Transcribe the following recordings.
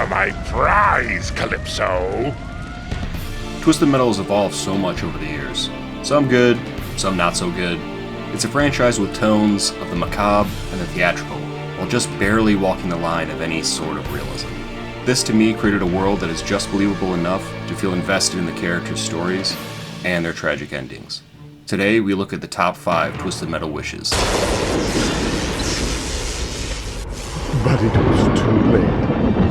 for my prize, Calypso! Twisted Metal has evolved so much over the years. Some good, some not so good. It's a franchise with tones of the macabre and the theatrical, while just barely walking the line of any sort of realism. This to me created a world that is just believable enough to feel invested in the characters' stories and their tragic endings. Today we look at the top 5 Twisted Metal wishes. But it was too late.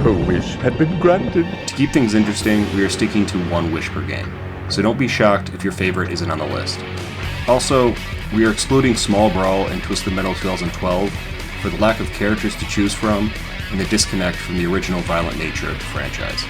Her wish had been granted. To keep things interesting, we are sticking to one wish per game, so don't be shocked if your favorite isn't on the list. Also, we are excluding Small Brawl and Twisted Metal 2012 for the lack of characters to choose from and the disconnect from the original violent nature of the franchise.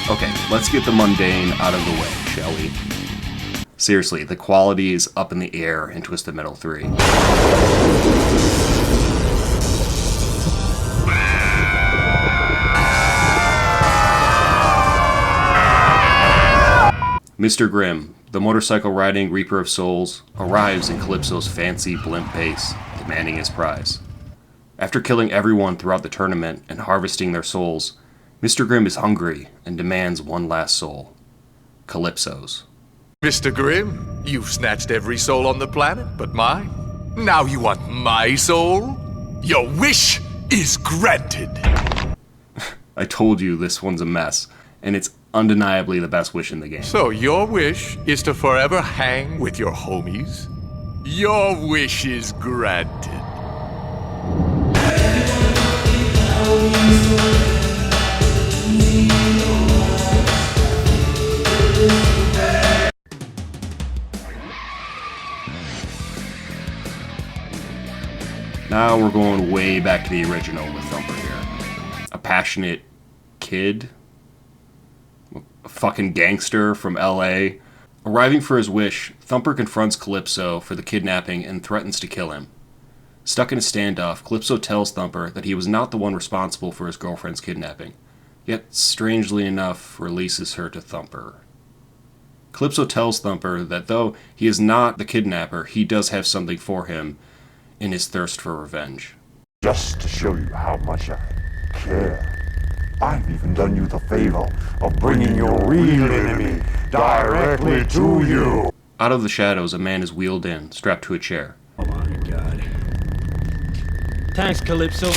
Okay, let's get the mundane out of the way, shall we? Seriously, the quality is up in the air in Twisted Metal 3. Mr. Grimm, the motorcycle-riding Reaper of Souls, arrives in Calypso's fancy blimp base, demanding his prize. After killing everyone throughout the tournament and harvesting their souls, Mr. Grimm is hungry and demands one last soul. Calypso's. Mr. Grimm, you've snatched every soul on the planet but mine. Now you want my soul? Your wish is granted. I told you this one's a mess, and it's undeniably the best wish in the game. So your wish is to forever hang with your homies? Your wish is granted. Now we're going way back to the original with Thumper here. A passionate kid, a fucking gangster from LA. Arriving for his wish, Thumper confronts Calypso for the kidnapping and threatens to kill him. Stuck in a standoff, Calypso tells Thumper that he was not the one responsible for his girlfriend's kidnapping, yet strangely enough releases her to Thumper. Calypso tells Thumper that though he is not the kidnapper, he does have something for him in his thirst for revenge. Just to show you how much I care, I've even done you the favor of bringing your real enemy directly to you. Out of the shadows, a man is wheeled in, strapped to a chair. Oh my god. Thanks, Calypso.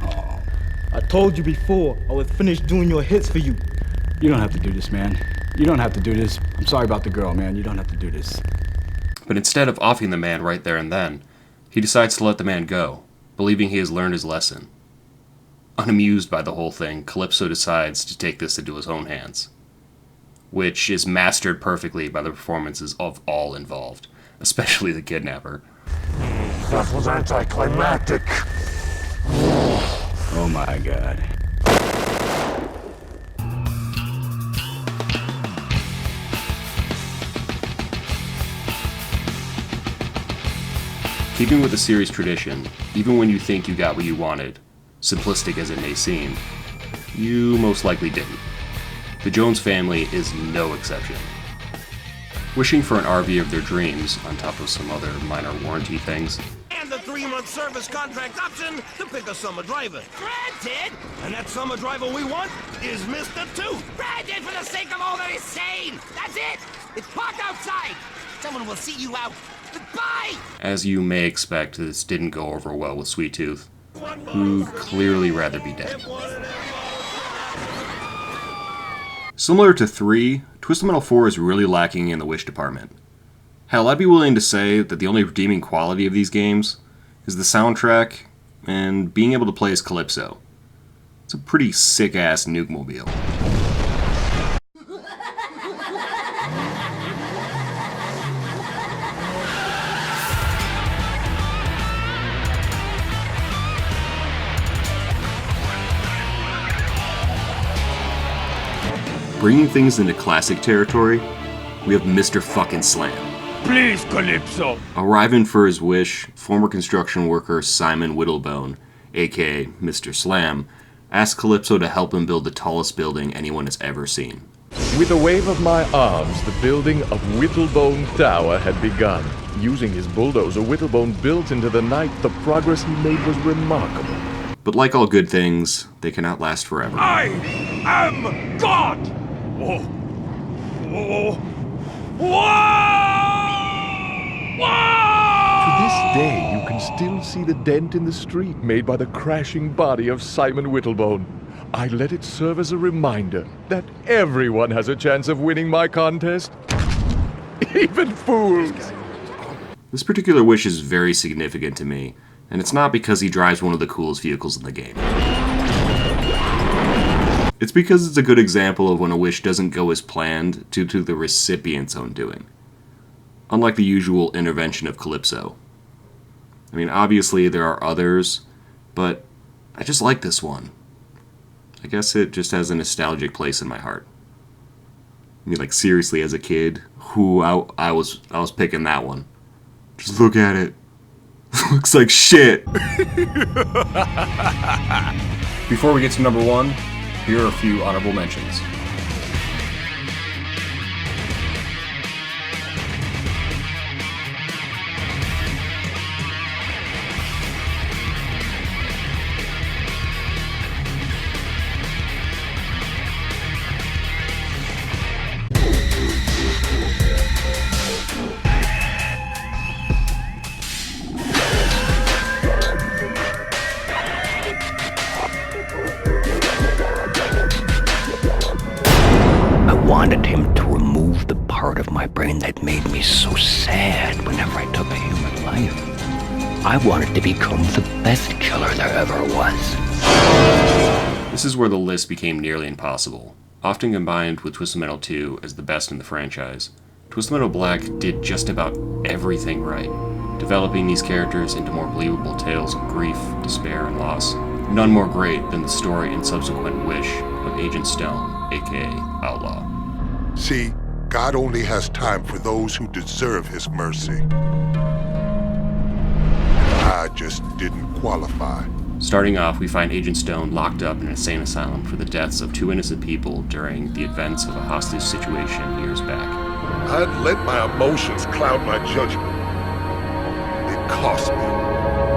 I told you before I would finish doing your hits for you. You don't have to do this, man. You don't have to do this. I'm sorry about the girl, man. You don't have to do this. But instead of offing the man right there and then, he decides to let the man go, believing he has learned his lesson. Unamused by the whole thing, Calypso decides to take this into his own hands, which is mastered perfectly by the performances of all involved, especially the kidnapper. That was anticlimactic. Oh my god. Keeping with the series tradition, even when you think you got what you wanted, simplistic as it may seem, you most likely didn't. The Jones family is no exception. Wishing for an RV of their dreams, on top of some other minor warranty things, And the 3-month service contract option to pick a summer driver. Granted! And that summer driver we want is Mr. Tooth. Granted for the sake of all that is sane! That's it! It's parked outside! Someone will see you out. Goodbye! As you may expect, this didn't go over well with Sweet Tooth, who'd clearly rather be dead. Similar to 3, Twisted Metal 4 is really lacking in the wish department. Hell, I'd be willing to say that the only redeeming quality of these games is the soundtrack and being able to play as Calypso. It's a pretty sick-ass nuke-mobile. Bringing things into classic territory, we have Mr. fucking Slam. Please, Calypso. Arriving for his wish, former construction worker Simon Whittlebone, aka Mr. Slam, asks Calypso to help him build the tallest building anyone has ever seen. With a wave of my arms, the building of Whittlebone Tower had begun. Using his bulldozer, Whittlebone built into the night. The progress he made was remarkable. But like all good things, they cannot last forever. I am God! Oh. Oh. To this day, you can still see the dent in the street made by the crashing body of Simon Whittlebone. I let it serve as a reminder that everyone has a chance of winning my contest. Even fools! This particular wish is very significant to me, and it's not because he drives one of the coolest vehicles in the game. It's because it's a good example of when a wish doesn't go as planned due to the recipient's own doing. Unlike the usual intervention of Calypso. I mean, obviously there are others, but I just like this one. I guess it just has a nostalgic place in my heart. I mean, like, seriously, as a kid, I was picking that one. Just look at it. Looks like shit. Before we get to number 1, here are a few honorable mentions. Wanted him to remove the part of my brain that made me so sad whenever I took a human life. I wanted to become the best killer there ever was. This is where the list became nearly impossible. Often combined with Twisted Metal 2 as the best in the franchise, Twisted Metal Black did just about everything right, developing these characters into more believable tales of grief, despair, and loss. None more great than the story and subsequent wish of Agent Stone, aka Outlaw. See, God only has time for those who deserve his mercy. I just didn't qualify. Starting off, we find Agent Stone locked up in an insane asylum for the deaths of 2 innocent people during the events of a hostage situation years back. I'd let my emotions cloud my judgment. It cost me,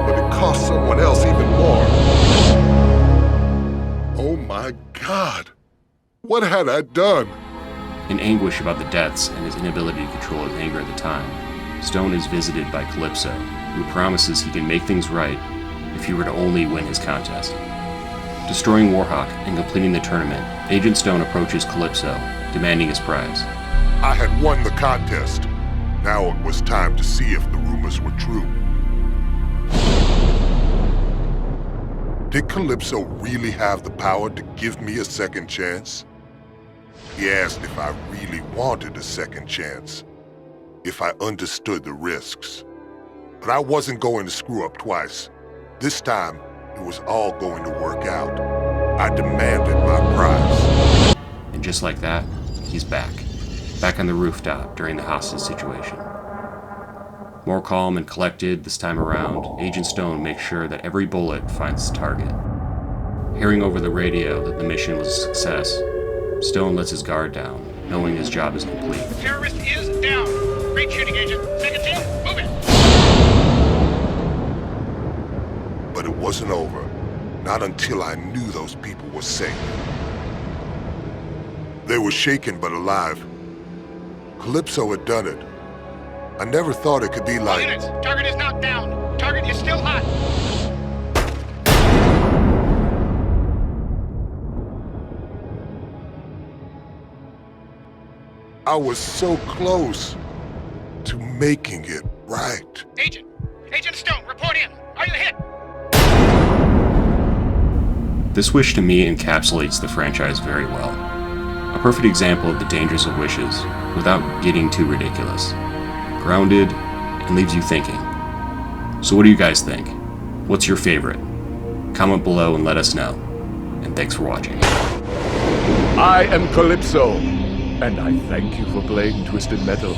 but it cost someone else even more. Oh my God, what had I done? In anguish about the deaths and his inability to control his anger at the time, Stone is visited by Calypso, who promises he can make things right if he were to only win his contest. Destroying Warhawk and completing the tournament, Agent Stone approaches Calypso, demanding his prize. I had won the contest. Now it was time to see if the rumors were true. Did Calypso really have the power to give me a second chance? He asked if I really wanted a second chance, if I understood the risks. But I wasn't going to screw up twice. This time, it was all going to work out. I demanded my prize. And just like that, he's back. Back on the rooftop during the hostage situation. More calm and collected this time around, Agent Stone makes sure that every bullet finds its target. Hearing over the radio that the mission was a success, Stone lets his guard down, knowing his job is complete. Terrorist is down. Great shooting, Agent. Second team, move it. But it wasn't over. Not until I knew those people were safe. They were shaken but alive. Calypso had done it. I never thought it could be All like... units, target is not down. Target is still hot. I was so close to making it right. Agent Stone, report in. Are you hit? This wish to me encapsulates the franchise very well. A perfect example of the dangers of wishes, without getting too ridiculous. Grounded, and leaves you thinking. So what do you guys think? What's your favorite? Comment below and let us know. And thanks for watching. I am Calypso. And I thank you for playing Twisted Metal.